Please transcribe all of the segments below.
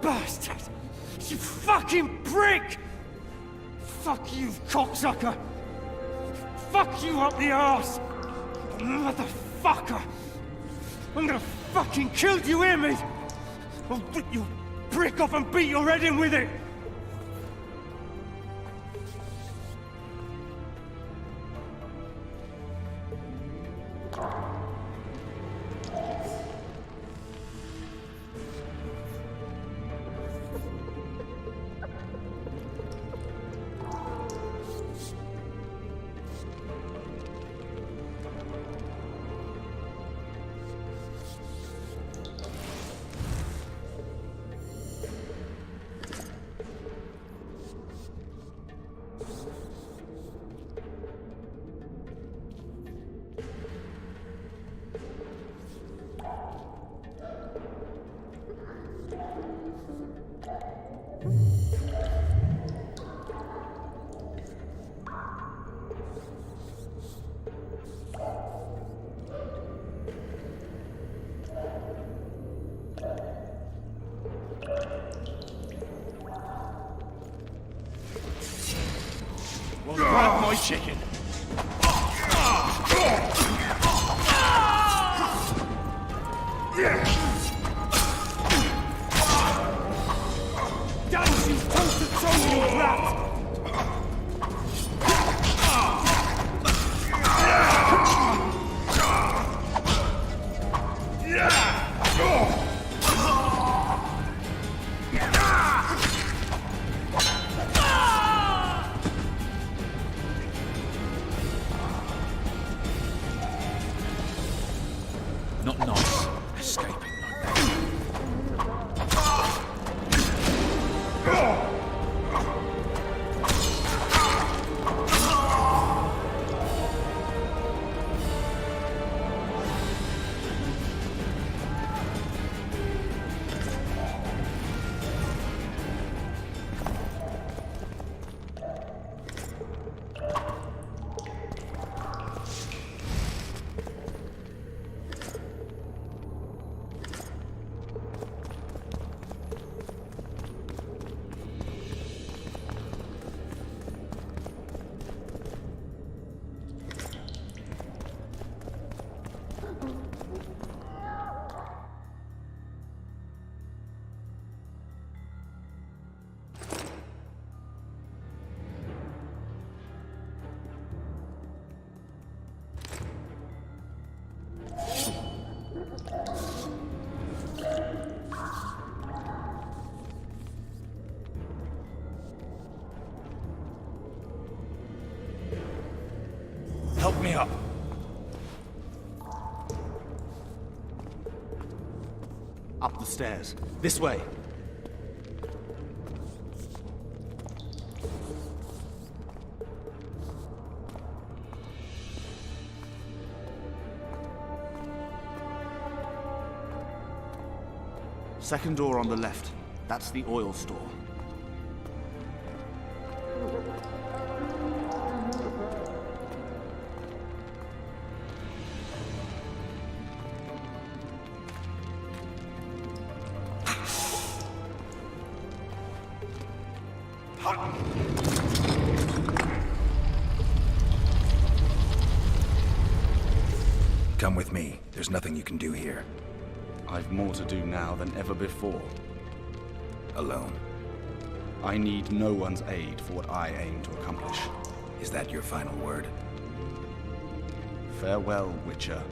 Bastard! You fucking prick! Fuck you, cocksucker! Fuck you up the arse! Motherfucker! I'm gonna fucking kill you, hear me? I'll rip your prick off and beat your head in with it! Well, grab my chicken. Dance, you toe-to-toe, you rat! Not nice, escaping like that. Help me up. Up the stairs. This way. Second door on the left. That's the oil store. Come with me. There's nothing you can do here. I've more to do now than ever before. Alone. I need no one's aid for what I aim to accomplish. Is that your final word? Farewell, Witcher.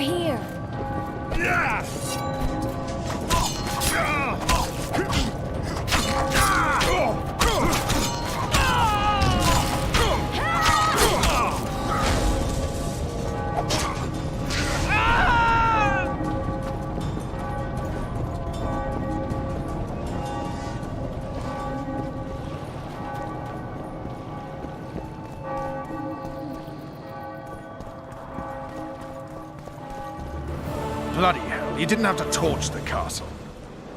here. Bloody hell, you didn't have to torch the castle.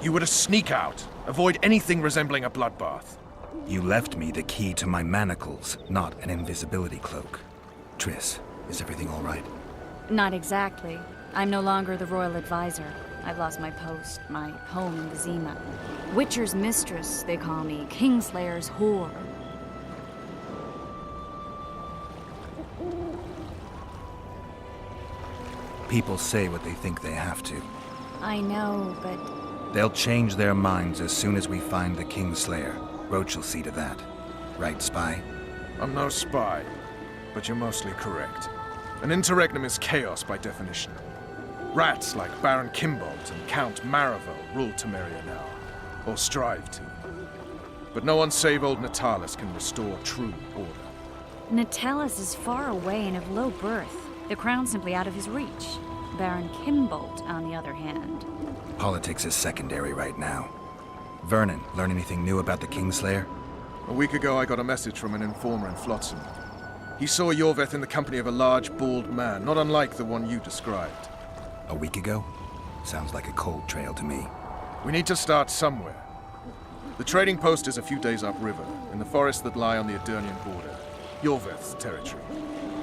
You were to sneak out, avoid anything resembling a bloodbath. You left me the key to my manacles, not an invisibility cloak. Triss, is everything all right? Not exactly. I'm no longer the royal advisor. I've lost my post, my home in Vizima. Witcher's mistress, they call me. Kingslayer's whore. People say what they think they have to. I know, but... They'll change their minds as soon as we find the Kingslayer. Roach will see to that. Right, Spy? I'm no spy, but you're mostly correct. An interregnum is chaos by definition. Rats like Baron Kimbold and Count Maravel rule Temeria now, or strive to. But no one save old Natalis can restore true order. Natalis is far away and of low birth. The crown's simply out of his reach. Baron Kimbold, on the other hand. Politics is secondary right now. Vernon, learn anything new about the Kingslayer? A week ago I got a message from an informer in Flotsam. He saw Yorveth in the company of a large, bald man, not unlike the one you described. A week ago? Sounds like a cold trail to me. We need to start somewhere. The trading post is a few days upriver, in the forests that lie on the Edirnian border. Yorveth's territory.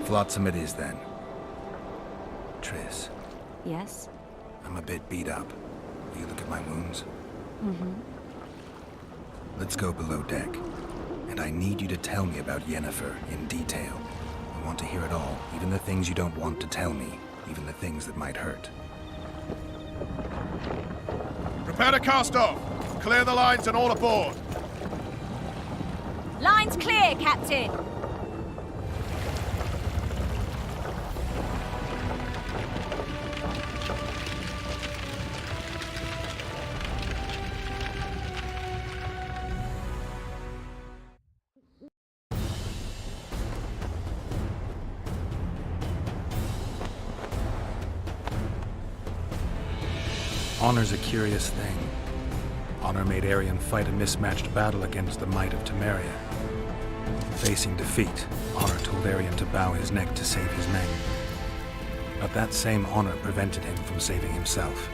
Flotsam it is, then. Triss, Yes? I'm a bit beat up. Will you look at my wounds? Mm-hmm. Let's go below deck. And I need you to tell me about Yennefer in detail. I want to hear it all, even the things you don't want to tell me, even the things that might hurt. Prepare to cast off! Clear the lines and all aboard! Line's clear, Captain! Honor's a curious thing. Honor made Arion fight a mismatched battle against the might of Temeria. Facing defeat, Honor told Arion to bow his neck to save his men. But that same honor prevented him from saving himself.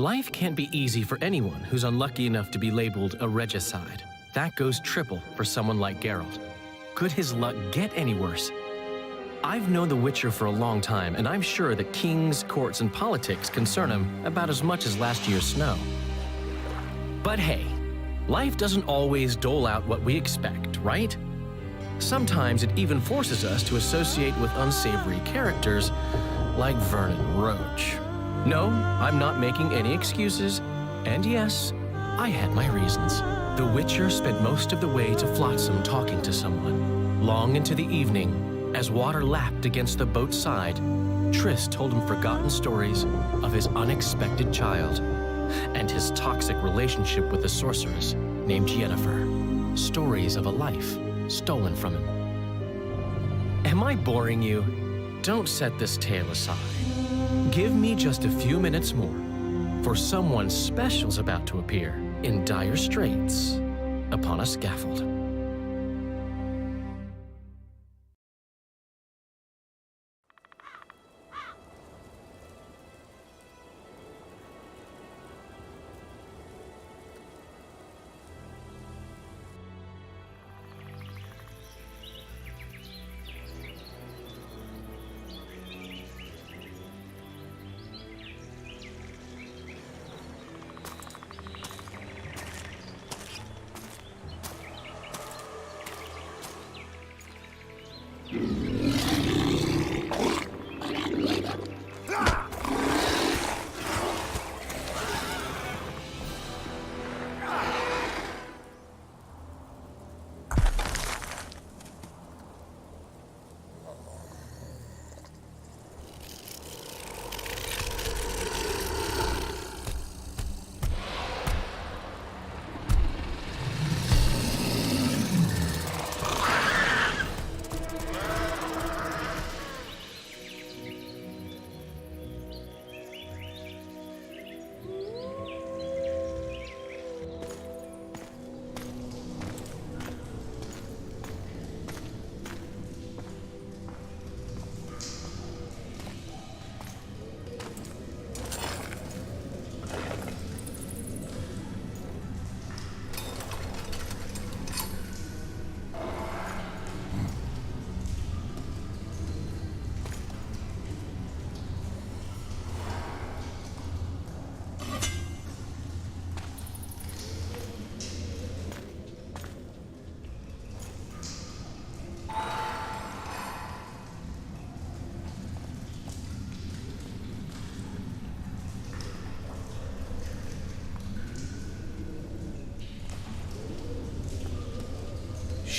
Life can't be easy for anyone who's unlucky enough to be labeled a regicide. That goes triple for someone like Geralt. Could his luck get any worse? I've known the Witcher for a long time, and I'm sure that kings, courts, and politics concern him about as much as last year's snow. But hey, life doesn't always dole out what we expect, right? Sometimes it even forces us to associate with unsavory characters like Vernon Roach. No, I'm not making any excuses. And yes, I had my reasons. The Witcher spent most of the way to Flotsam talking to someone. Long into the evening, as water lapped against the boat's side, Triss told him forgotten stories of his unexpected child and his toxic relationship with a sorceress named Yennefer. Stories of a life stolen from him. Am I boring you? Don't set this tale aside. Give me just a few minutes more, for someone special's about to appear in dire straits upon a scaffold.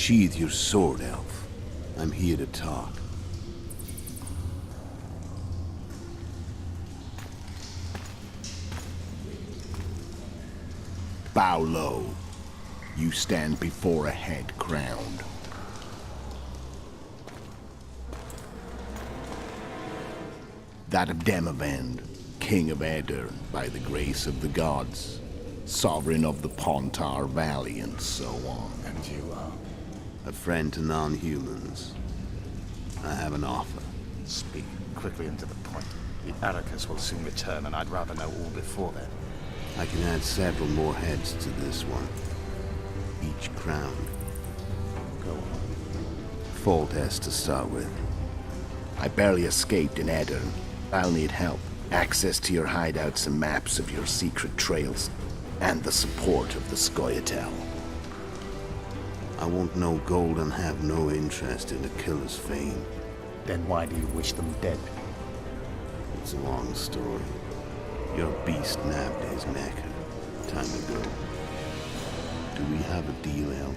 Sheathe your sword, Elf. I'm here to talk. Bow low. You stand before a head crowned. That of Demavend, King of Aedirn, by the grace of the gods, sovereign of the Pontar Valley, and so on. And you are? A friend to non-humans. I have an offer. Speak quickly and to the point. The Arrakis will soon return, and I'd rather know all before then. I can add several more heads to this one. Each crowned. Go on. Foltest to start with. I barely escaped in Aedirn. I'll need help. Access to your hideouts and maps of your secret trails. And the support of the Scoia'tael. I want no gold and have no interest in the killer's fame. Then why do you wish them dead? It's a long story. Your beast nabbed his neck. Time to go. Do we have a deal, Elf?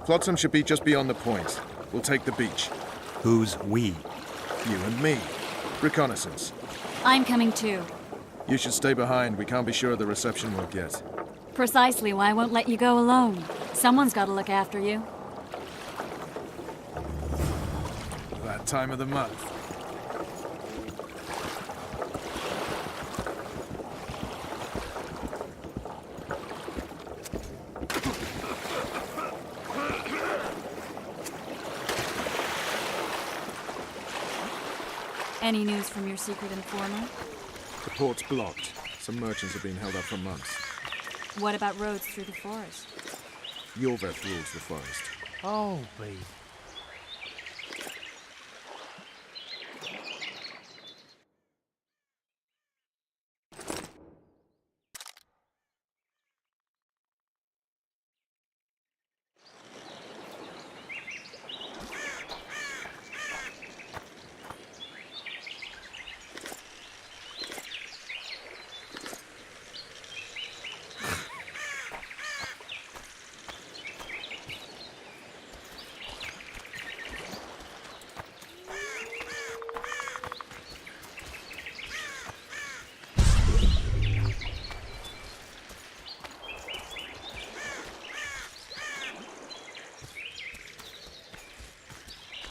Flotsam should be just beyond the point. We'll take the beach. Who's we? You and me. Reconnaissance. I'm coming too. You should stay behind. We can't be sure of the reception we'll get. Precisely why I won't let you go alone. Someone's got to look after you. That time of the month. Any news from your secret informer? The port's blocked. Some merchants have been held up for months. What about roads through the forest? Yorveth rules the forest. Oh, babe.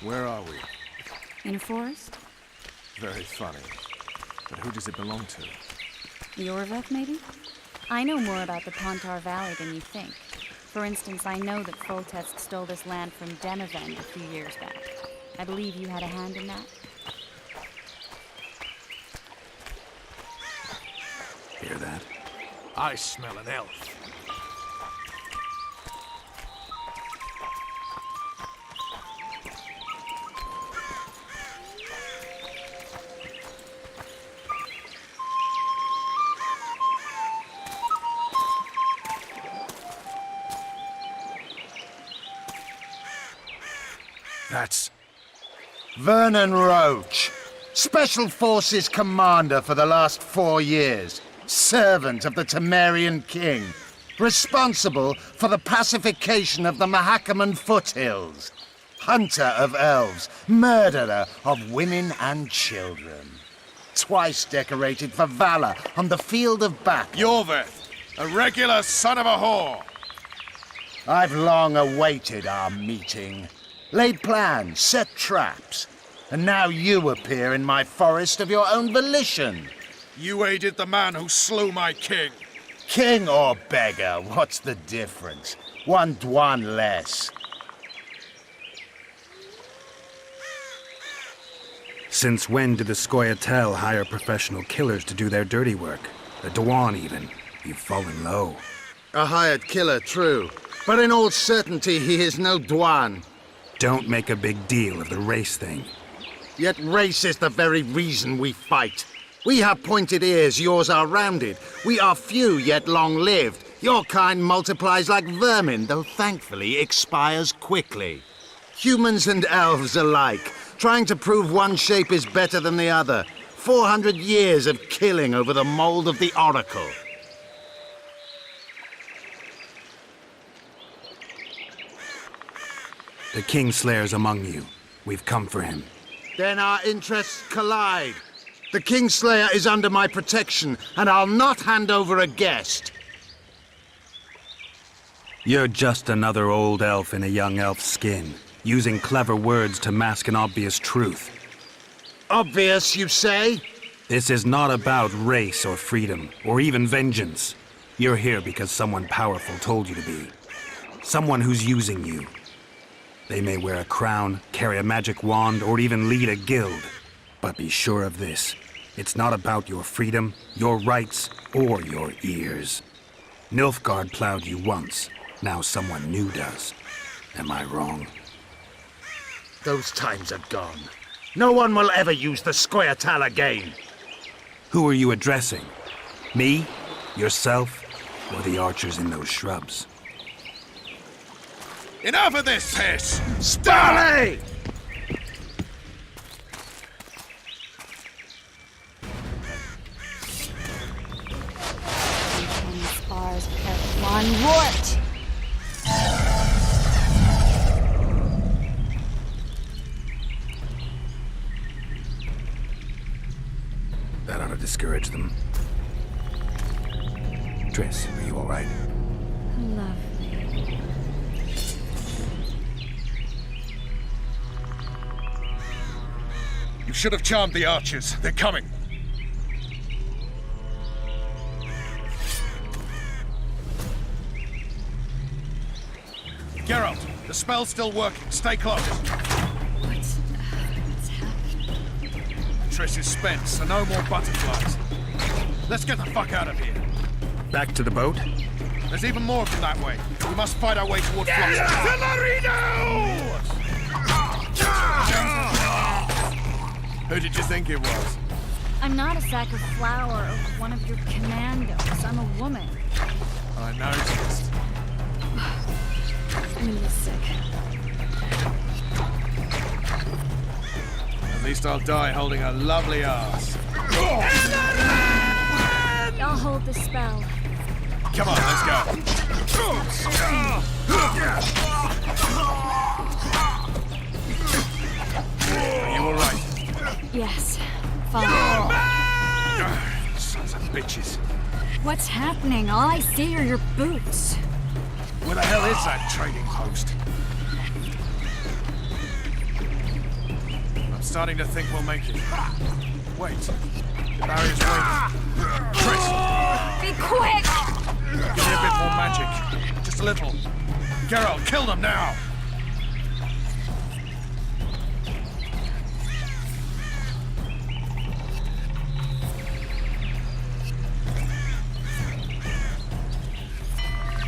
Where are we? In a forest? Very funny. But who does it belong to? Yorveth, maybe? I know more about the Pontar Valley than you think. For instance, I know that Foltest stole this land from Demavend a few years back. I believe you had a hand in that. Hear that? I smell an elf. That's... Vernon Roach, Special Forces Commander for the last 4 years, servant of the Temerian King, responsible for the pacification of the Mahakaman foothills, hunter of elves, murderer of women and children. Twice decorated for valor on the field of battle. Yorveth, a regular son of a whore. I've long awaited our meeting. Laid plans, set traps, and now you appear in my forest of your own volition. You aided the man who slew my king. King or beggar, what's the difference? One less. Since when did the Scoia'tael hire professional killers to do their dirty work? The Dawan, even. You've fallen low. A hired killer, true. But in all certainty, he is no Dwan. Don't make a big deal of the race thing. Yet race is the very reason we fight. We have pointed ears, yours are rounded. We are few, yet long-lived. Your kind multiplies like vermin, though thankfully expires quickly. Humans and elves alike, trying to prove one shape is better than the other. 400 years of killing over the mold of the Oracle. The Kingslayer's among you. We've come for him. Then our interests collide. The Kingslayer is under my protection, and I'll not hand over a guest. You're just another old elf in a young elf's skin, using clever words to mask an obvious truth. Obvious, you say? This is not about race or freedom, or even vengeance. You're here because someone powerful told you to be. Someone who's using you. They may wear a crown, carry a magic wand, or even lead a guild. But be sure of this. It's not about your freedom, your rights, or your ears. Nilfgaard plowed you once. Now someone new does. Am I wrong? Those times are gone. No one will ever use the Scoia'tael again. Who are you addressing? Me? Yourself? Or the archers in those shrubs? Enough of this, Hiss! Starley! Spars per one wart. That ought to discourage them. Triss, are you all right? Lovely. You should have charmed the archers. They're coming. Geralt, the spell's still working. Stay close. What's happening? Triss is spent, so no more butterflies. Let's get the fuck out of here. Back to the boat? There's even more from that way. We must fight our way toward Who did you think it was? I'm not a sack of flour or one of your commandos. I'm a woman. I noticed. I'm really sick. At least I'll die holding a lovely ass. I'll hold the spell. Come on, let's go. Are you all right? Yes. Fine. Sons of bitches. What's happening? All I see are your boots. Where the hell is that trading post? I'm starting to think we'll make it. Wait. The barrier's waiting. Triss, Be quick! give me a bit more magic. Just a little. Geralt, kill them now!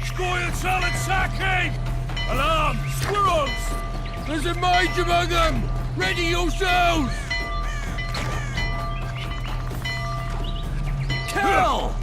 Scoia'tael attacking! Alarm! Squirrels! There's a mage among them! Ready yourselves! Kill!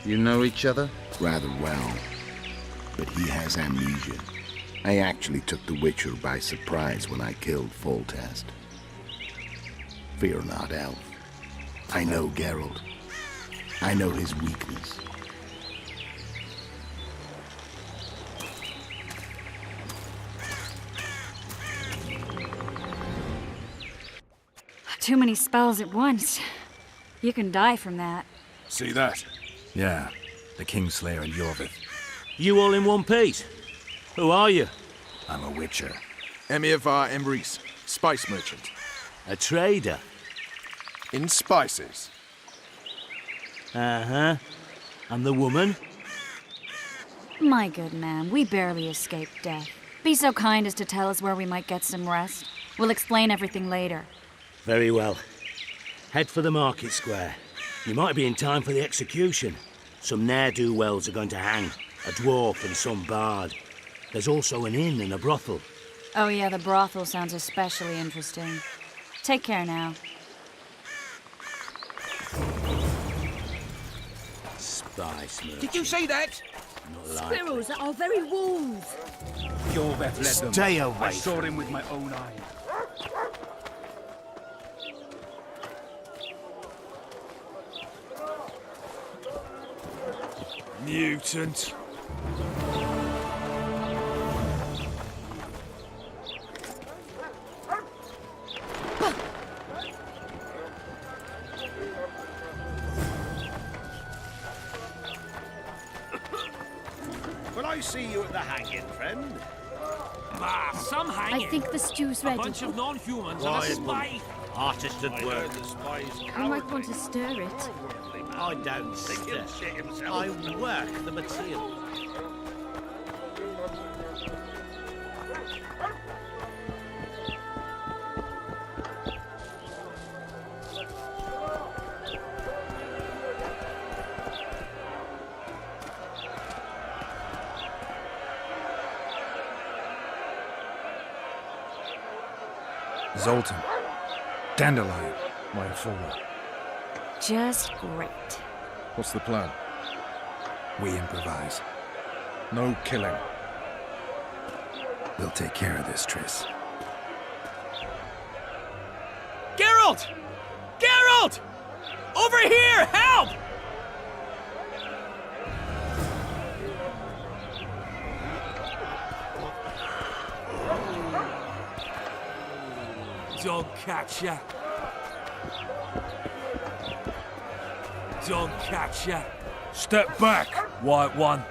You know each other? Rather well. But he has amnesia. I actually took the Witcher by surprise when I killed Foltest. Fear not, Elf. I know Geralt. I know his weakness. Too many spells at once. You can die from that. See that? Yeah, the Kingslayer and Yorvith. You all in one piece? Who are you? I'm a witcher. Emir Var Emrys, spice merchant. A trader? In spices. Uh-huh. And the woman? My good man, we barely escaped death. Be so kind as to tell us where we might get some rest. We'll explain everything later. Very well. Head for the market square. You might be in time for the execution. Some ne'er-do-wells are going to hang. A dwarf and some bard. There's also an inn and a brothel. Oh yeah, the brothel sounds especially interesting. Take care now. Spice merchant. Did you see that? Not likely. Squirrels that are very wolves. Yorveth led them. Stay away. I saw him with my own eyes. Mutant. Will I see you at the hanging, friend? Bah, some hanging. I think the stew's A ready. bunch of non-humans and a spy. Artist at work. You might want to stir it. I don't stir. I work the material. Zoltan. Dandelion. My informer. Just great. What's the plan? We improvise. No killing. We'll take care of this, Triss. Geralt! Geralt! Over here! Help! Don't catch ya. Don't catch ya. Step back, White One.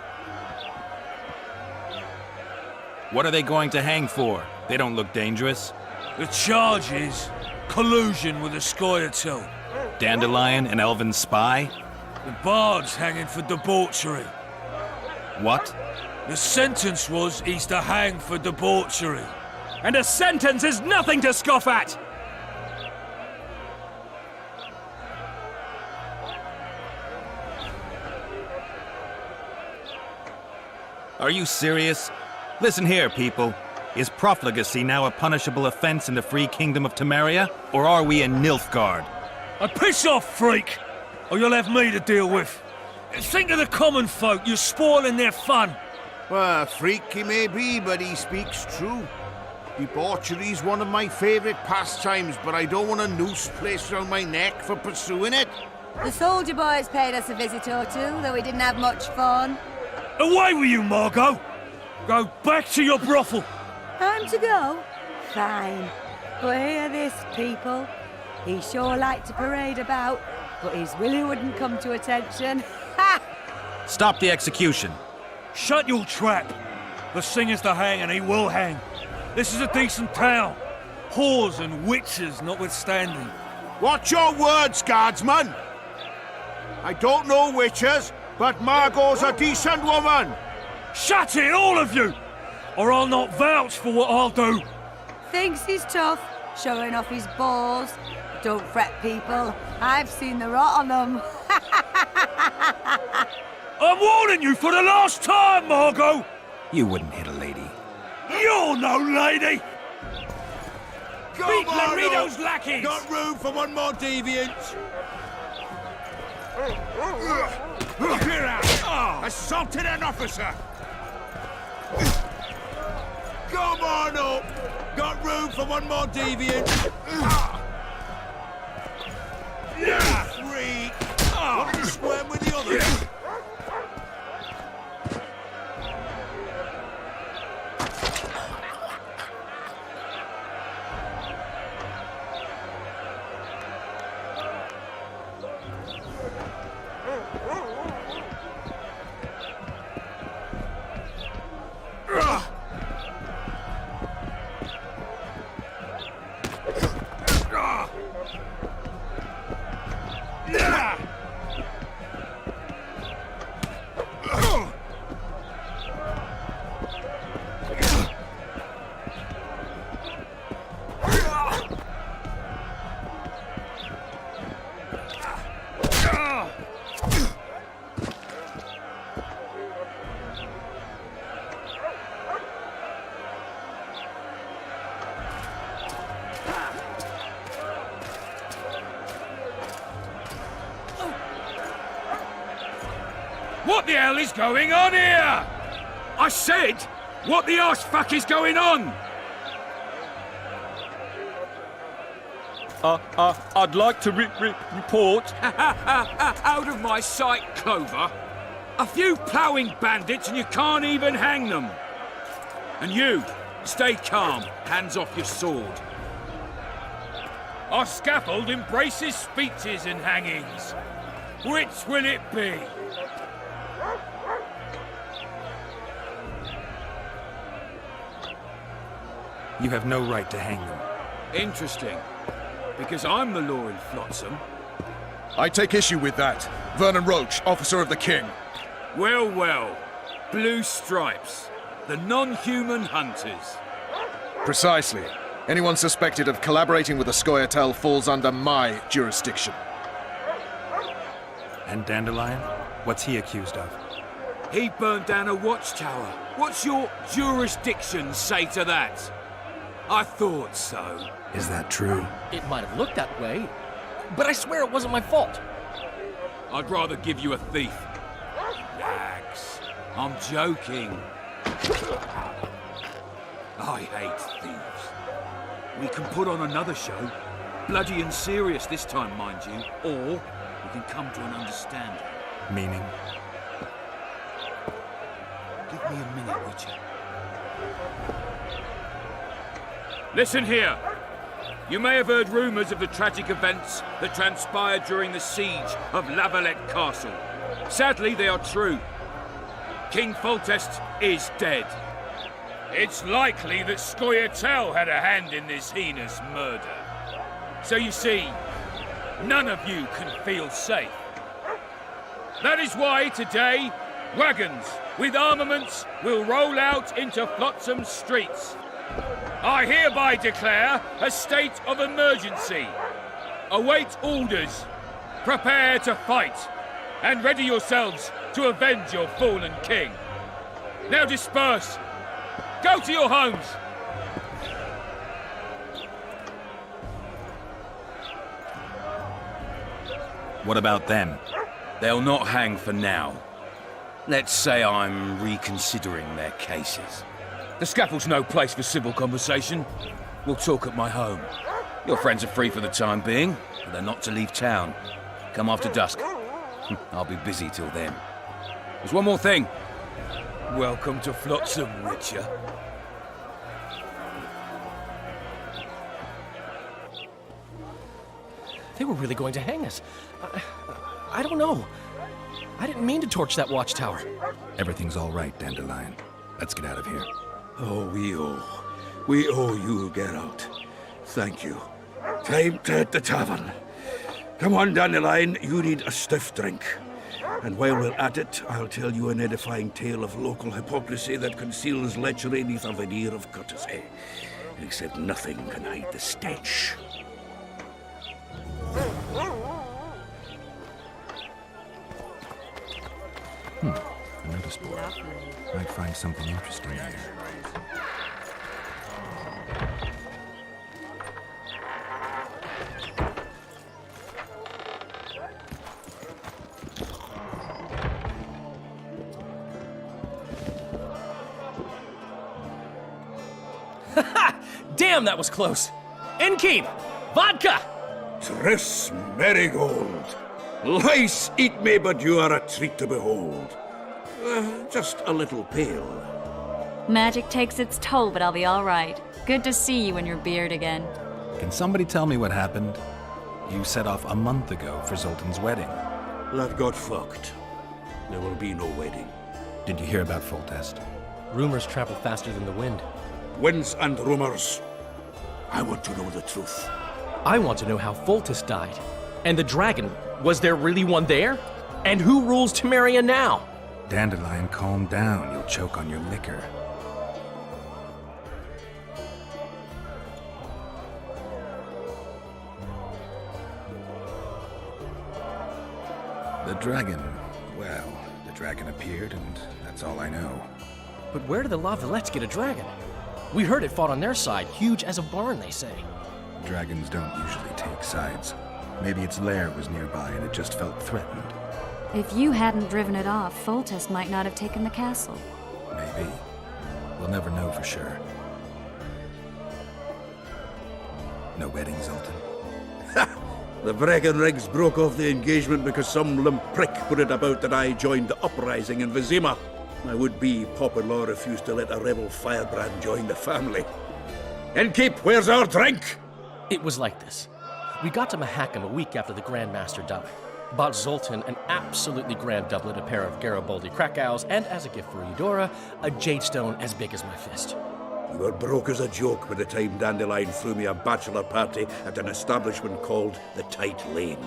What are they going to hang for? They don't look dangerous. The charge is collusion with the witcher2. Dandelion, an elven spy? The bard's hanging for debauchery. What? The sentence was he's to hang for debauchery. And a sentence is nothing to scoff at! Are you serious? Listen here, people. Is profligacy now a punishable offense in the free kingdom of Temeria? Or are we in Nilfgaard? Piss off, freak! Or you'll have me to deal with. Think of the common folk, you're spoiling their fun. Well, freak he may be, but he speaks true. Debauchery's one of my favourite pastimes, but I don't want a noose placed around my neck for pursuing it. The soldier boys paid us a visit or two, though we didn't have much fun. Away with you, Margot! Go back to your brothel! Time to go? Fine. But hear this, people. He sure liked to parade about, but his willy wouldn't come to attention. Ha! Stop the execution. Shut your trap! The singer's to hang and he will hang. This is a decent town. Whores and witches notwithstanding. Watch your words, guardsman! I don't know witches, but Margot's a decent woman! Shut it, all of you! Or I'll not vouch for what I'll do. Thinks he's tough, showing off his balls. Don't fret, people. I've seen the rot on them. I'm warning you for the last time, Margot! You wouldn't hit a lady. You're no lady! Come Beat on Laredo's up. lackeys! Got room for one more deviant! Clear out! Assaulted an officer! Come on up! Got room for one more deviant! Yeah! Freak! Wanted to squirm with the others? What the hell is going on here? I said, what the arse fuck is going on? I'd like to report. Out of my sight, Clover. A few ploughing bandits and you can't even hang them. And you, stay calm, hands off your sword. Our scaffold embraces speeches and hangings. Which will it be? You have no right to hang them. Interesting. Because I'm the law in Flotsam. I take issue with that. Vernon Roach, officer of the king. Well, well. Blue stripes. The non-human hunters. Precisely. Anyone suspected of collaborating with the Scoia'tael falls under my jurisdiction. And Dandelion? What's he accused of? He burned down a watchtower. What's your jurisdiction say to that? I thought so. Is that true? It might have looked that way, but I swear it wasn't my fault. I'd rather give you a thief. Relax. I'm joking. I hate thieves. We can put on another show. Bloody and serious this time, mind you. Or we can come to an understanding. Meaning? Give me a minute, Witcher. Listen here. You may have heard rumours of the tragic events that transpired during the siege of Lavalette Castle. Sadly, they are true. King Foltest is dead. It's likely that Scoia'tael had a hand in this heinous murder. So you see, none of you can feel safe. That is why today, wagons with armaments will roll out into Flotsam's streets. I hereby declare a state of emergency. Await orders. Prepare to fight. And ready yourselves to avenge your fallen king. Now disperse. Go to your homes. What about them? They'll not hang for now. Let's say I'm reconsidering their cases. The scaffold's no place for civil conversation. We'll talk at my home. Your friends are free for the time being, but they're not to leave town. Come after dusk. I'll be busy till then. There's one more thing. Welcome to Flotsam, Witcher. They were really going to hang us. I don't know. I didn't mean to torch that watchtower. Everything's all right, Dandelion. Let's get out of here. Oh, we owe you, Geralt. Thank you. Time to hit the tavern. Come on, Dandelion, you need a stiff drink. And while we're at it, I'll tell you an edifying tale of local hypocrisy that conceals lechery beneath a veneer of courtesy. Except nothing can hide the stench. A notice board. Might find something interesting here. Damn, that was close. Innkeep! Vodka! Tris Marigold. Lice eat me, but you are a treat to behold. Just a little pale. Magic takes its toll, but I'll be all right. Good to see you in your beard again. Can somebody tell me what happened? You set off a month ago for Zoltan's wedding. That got fucked. There will be no wedding. Did you hear about Foltest? Rumors travel faster than the wind. Winds and rumors. I want to know the truth. I want to know how Foltest died. And the dragon, was there really one there? And who rules Temeria now? Dandelion, calm down. You'll choke on your liquor. The dragon. Well, the dragon appeared, and that's all I know. But where did the Lavalettes get a dragon? We heard it fought on their side, huge as a barn, they say. Dragons don't usually take sides. Maybe its lair was nearby and it just felt threatened. If you hadn't driven it off, Foltest might not have taken the castle. Maybe. We'll never know for sure. No wedding, Zoltan? The Breckenrigs broke off the engagement because some limp prick put it about that I joined the uprising in Vizima. My would-be pop-in-law refused to let a rebel firebrand join the family. Innkeep, where's our drink? It was like this. We got to Mahakam a week after the Grand Master died. Bought Zoltan an absolutely grand doublet, a pair of Garibaldi Krakau's, and as a gift for Eudora, a jade stone as big as my fist. You were broke as a joke by the time Dandelion threw me a bachelor party at an establishment called the Tight Lane.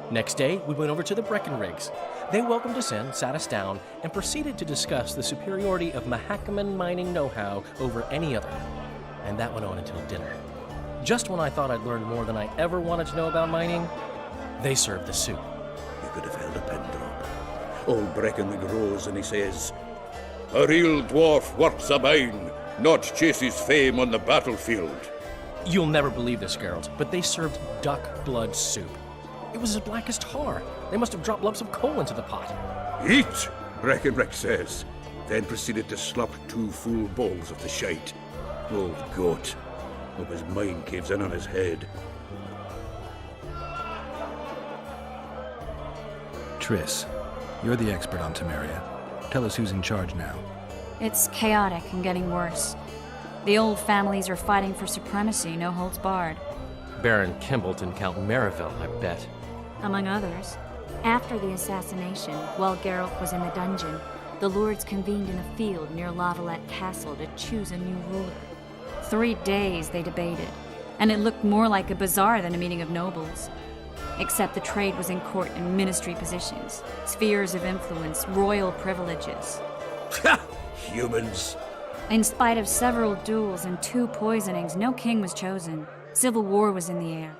Next day, we went over to the Breckenrigs. They welcomed us in, sat us down, and proceeded to discuss the superiority of Mahakaman mining know-how over any other. And that went on until dinner. Just when I thought I'd learned more than I ever wanted to know about mining, they served the soup. You could have held a pin drop. Old Breckenrig rose and he says, "A real dwarf works a mine, not chases fame on the battlefield." You'll never believe this, Geralt, but they served duck blood soup. It was as black as tar. They must have dropped lumps of coal into the pot. "Eat," Breckenrig says, then proceeded to slop 2 full bowls of the shite. Old goat. Hope his mind caves in on his head. Triss, you're the expert on Temeria. Tell us who's in charge now. It's chaotic and getting worse. The old families are fighting for supremacy, no holds barred. Baron Kimbolt and Count Marivel, I bet. Among others. After the assassination, while Geralt was in the dungeon, the lords convened in a field near Lavalette Castle to choose a new ruler. 3 days they debated, and it looked more like a bazaar than a meeting of nobles. Except the trade was in court and ministry positions, spheres of influence, royal privileges. Humans. In spite of several duels and 2 poisonings, no king was chosen. Civil war was in the air.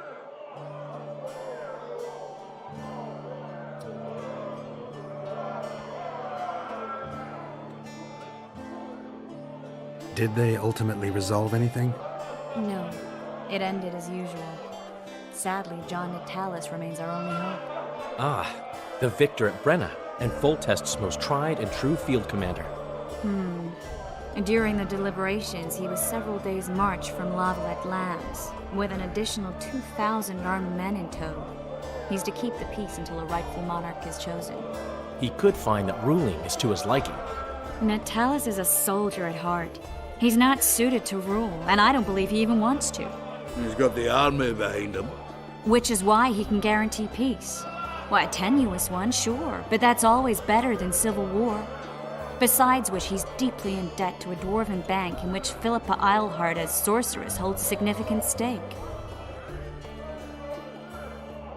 Did they ultimately resolve anything? No, it ended as usual. Sadly, John Natalis remains our only hope. Ah, the victor at Brenna, and Foltest's most tried and true field commander. During the deliberations, he was several days' march from Lavalette lands, with an additional 2,000 armed men in tow. He's to keep the peace until a rightful monarch is chosen. He could find that ruling is to his liking. Natalis is a soldier at heart. He's not suited to rule, and I don't believe he even wants to. He's got the army behind him. Which is why he can guarantee peace. Well, a tenuous one, sure, but that's always better than civil war. Besides which, he's deeply in debt to a dwarven bank in which Philippa Eilhart as sorceress holds significant stake.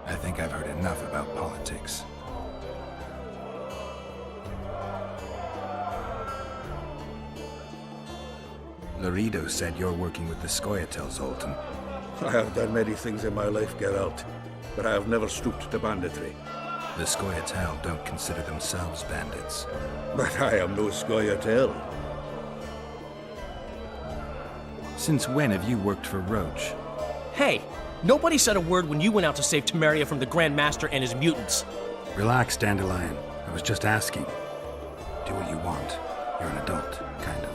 I think I've heard enough about politics. Laredo said you're working with the Scoia'tael, Zoltan. I have done many things in my life, Geralt, but I have never stooped to banditry. The Scoia'tael don't consider themselves bandits. But I am no Scoia'tael. Since when have you worked for Roach? Hey, nobody said a word when you went out to save Temeria from the Grand Master and his mutants. Relax, Dandelion. I was just asking. Do what you want. You're an adult, kind of.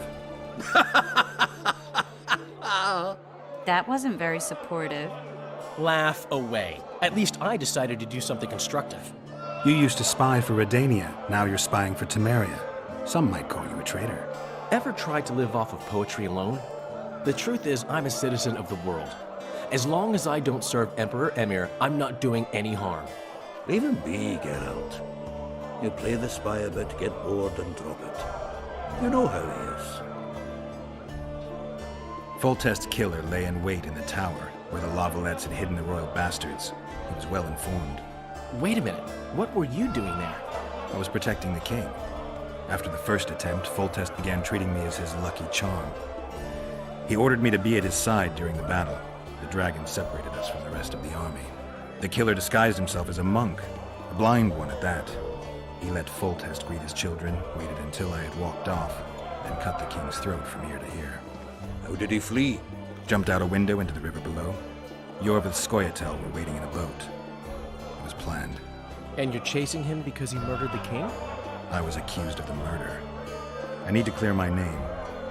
That wasn't very supportive. Laugh away. At least I decided to do something constructive. You used to spy for Redania. Now you're spying for Temeria. Some might call you a traitor. Ever tried to live off of poetry alone? The truth is, I'm a citizen of the world. As long as I don't serve Emperor Emir, I'm not doing any harm. Leave him be, Geralt. You play the spy a bit, get bored, and drop it. You know how he is. Foltest's killer lay in wait in the tower, where the Lavalettes had hidden the royal bastards. He was well informed. Wait a minute. What were you doing there? I was protecting the king. After the first attempt, Foltest began treating me as his lucky charm. He ordered me to be at his side during the battle. The dragon separated us from the rest of the army. The killer disguised himself as a monk, a blind one at that. He let Foltest greet his children, waited until I had walked off, then cut the king's throat from ear to ear. How did he flee? Jumped out a window into the river below. Yorvith's Scoia'tael were waiting in a boat. It was planned. And you're chasing him because he murdered the king? I was accused of the murder. I need to clear my name.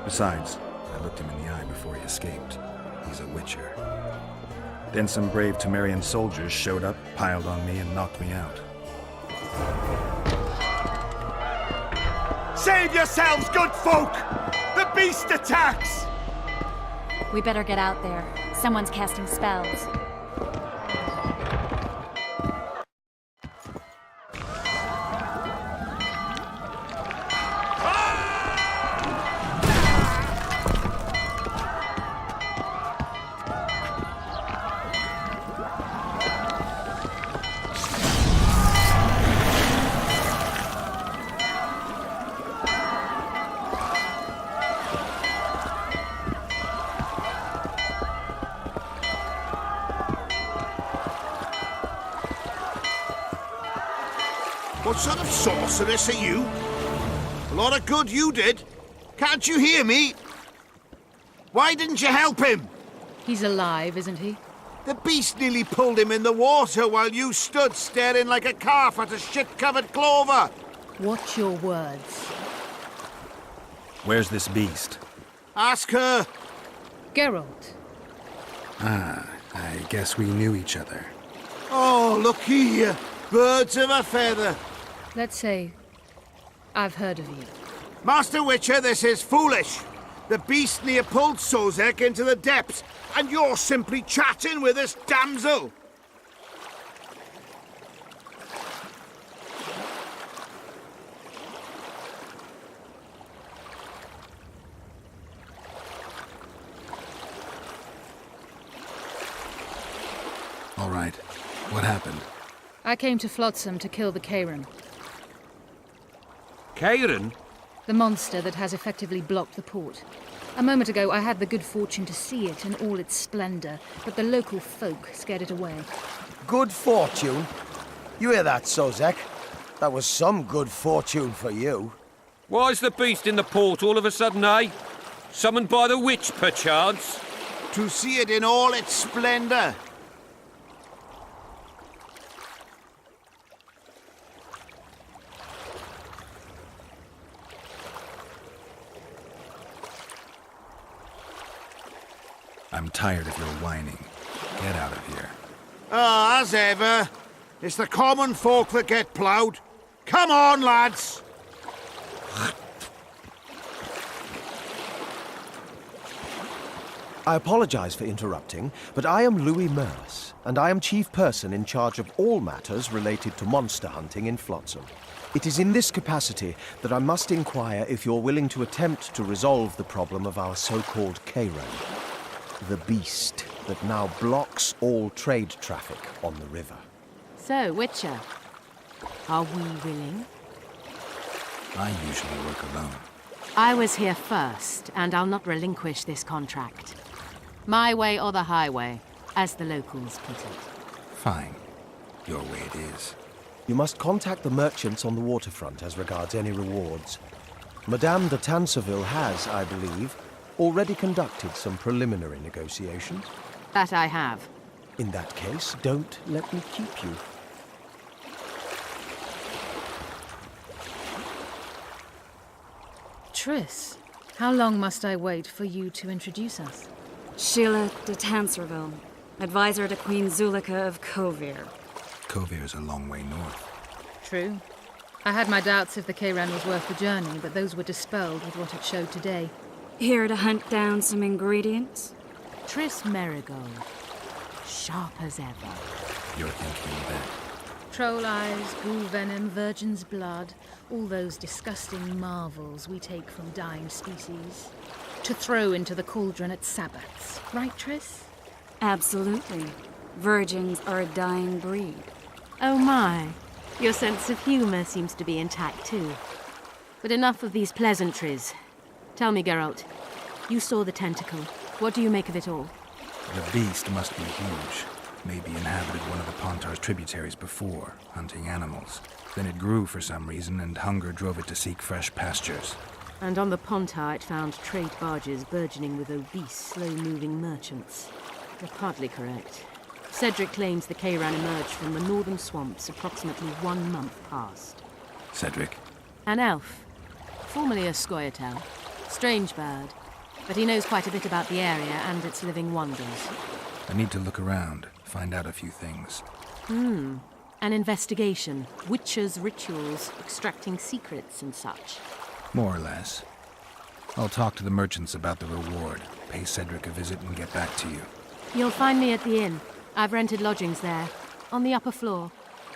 Besides, I looked him in the eye before he escaped. He's a witcher. Then some brave Temerian soldiers showed up, piled on me, and knocked me out. Save yourselves, good folk! The beast attacks! We better get out there. Someone's casting spells. What sort of sorceress are you? A lot of good you did. Can't you hear me? Why didn't you help him? He's alive, isn't he? The beast nearly pulled him in the water while you stood staring like a calf at a shit-covered clover. Watch your words. Where's this beast? Ask her. Geralt. Ah, I guess we knew each other. Oh, look here. Birds of a feather. Let's say I've heard of you. Master Witcher, this is foolish. The beast near pulled Sozek into the depths, and you're simply chatting with this damsel. All right. What happened? I came to Flotsam to kill the Kairan, Kairan? the monster that has effectively blocked the port. A moment ago, I had the good fortune to see it in all its splendor, but the local folk scared it away. Good fortune? You hear that, Sozek? That was some good fortune for you. Why's the beast in the port all of a sudden, eh? Summoned by the witch, perchance? To see it in all its splendor. I'm tired of your whining. Get out of here. Ah, as ever. It's the common folk that get ploughed. Come on, lads! I apologize for interrupting, but I am Louis Merce, and I am chief person in charge of all matters related to monster hunting in Flotsam. It is in this capacity that I must inquire if you're willing to attempt to resolve the problem of our so-called Kairan, the beast that now blocks all trade traffic on the river. So, Witcher, are we willing? I usually work alone. I was here first, and I'll not relinquish this contract. My way or the highway, as the locals put it. Fine. Your way it is. You must contact the merchants on the waterfront as regards any rewards. Madame de Tanseville has, I believe, already conducted some preliminary negotiations. That I have. In that case, don't let me keep you. Triss, how long must I wait for you to introduce us? Sheila de Tanserville, advisor to Queen Zulika of Kovir. Kovir's a long way north. True. I had my doubts if the Kairan was worth the journey, but those were dispelled with what it showed today. Here to hunt down some ingredients? Triss Merigold. Sharp as ever. You're thinking that. Troll eyes, ghoul venom, virgin's blood, all those disgusting marvels we take from dying species. To throw into the cauldron at Sabbats. Right, Triss? Absolutely. Virgins are a dying breed. Oh my. Your sense of humor seems to be intact too. But enough of these pleasantries. Tell me, Geralt, you saw the tentacle. What do you make of it all? The beast must be huge. Maybe inhabited one of the Pontar's tributaries before, hunting animals. Then it grew for some reason, and hunger drove it to seek fresh pastures. And on the Pontar it found trade barges burgeoning with obese, slow-moving merchants. You're partly correct. Cedric claims the Kayran emerged from the northern swamps approximately 1 month past. Cedric? An elf, formerly a Scoia'tael. Strange bird, but he knows quite a bit about the area and its living wonders. I need to look around, find out a few things. An investigation, witchers' rituals, extracting secrets and such. More or less. I'll talk to the merchants about the reward, pay Cedric a visit and get back to you. You'll find me at the inn. I've rented lodgings there, on the upper floor.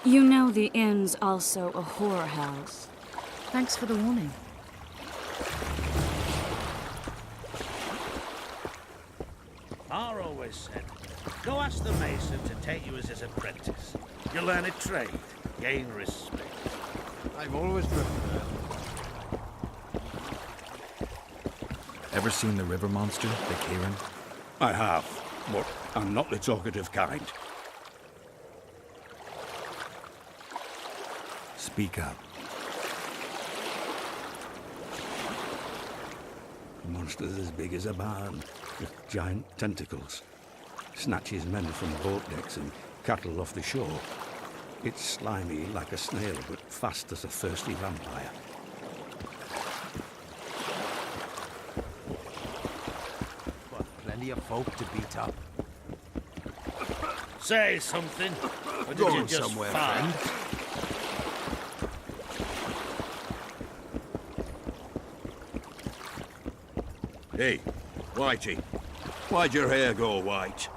You know the inn's also a horror house. Thanks for the warning. I always said, go ask the mason to take you as his apprentice. You'll learn a trade, gain respect. I've always preferred. Ever seen the river monster, the Kayran? I have, but I'm not the talkative kind. Speak up. The monster's as big as a barn, with giant tentacles. Snatches men from boat decks and cattle off the shore. It's slimy like a snail, but fast as a thirsty vampire. Plenty of folk to beat up. Say something, or did you Going just somewhere, fart? friend. Hey, Whitey, why'd your hair go white?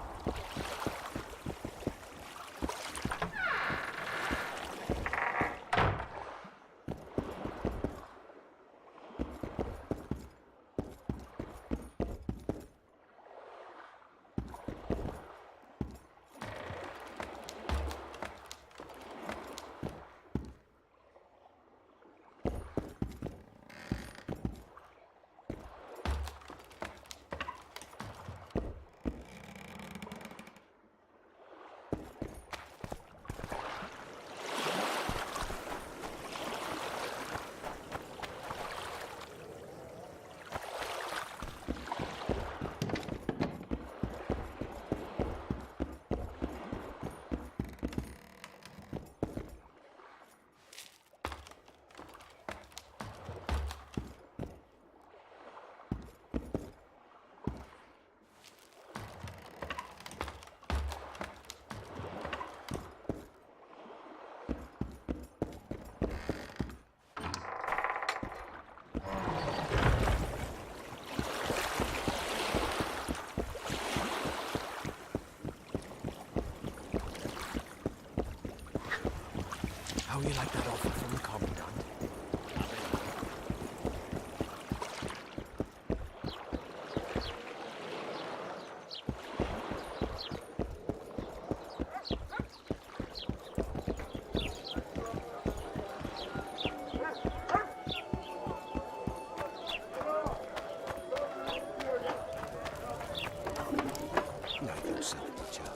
How you like that offer from the Commandant? Not yourself, teacher.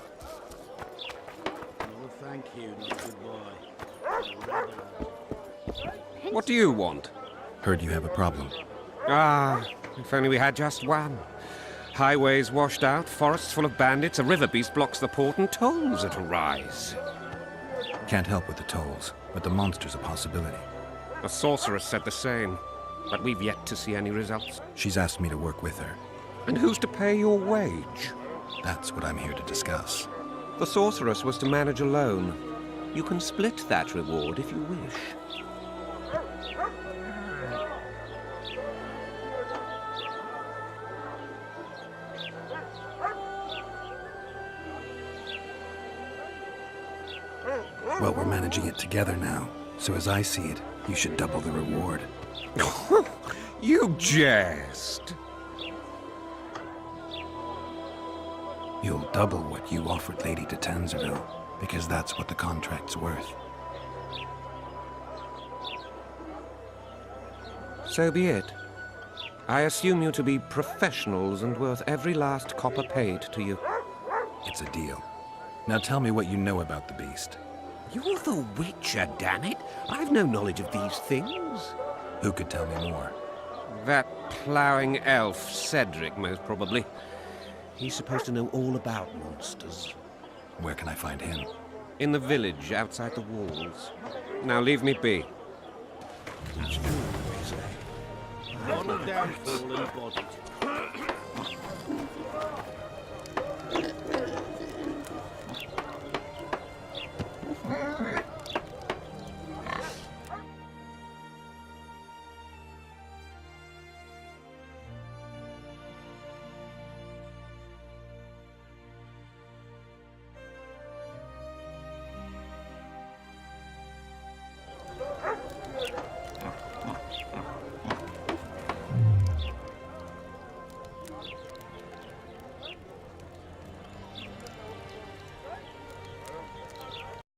No, thank you, not good boy. What do you want? Heard you have a problem. Ah, if only we had just one. Highways washed out, forests full of bandits, a river beast blocks the port, and tolls that arise. Can't help with the tolls, but the monster's a possibility. A sorceress said the same, but we've yet to see any results. She's asked me to work with her. And who's to pay your wage? That's what I'm here to discuss. The sorceress was to manage alone. You can split that reward if you wish. Well, we're managing it together now, so as I see it, you should double the reward. You jest! You'll double what you offered Lady de Tanzerville, because that's what the contract's worth. So be it. I assume you to be professionals and worth every last copper paid to you. It's a deal. Now tell me what you know about the beast. You're the Witcher, damn it! I've no knowledge of these things. Who could tell me more? That ploughing elf, Cedric, most probably. He's supposed to know all about monsters. Where can I find him? In the village, outside the walls. Now leave me be. It's true, they say. One down, fallen bodied.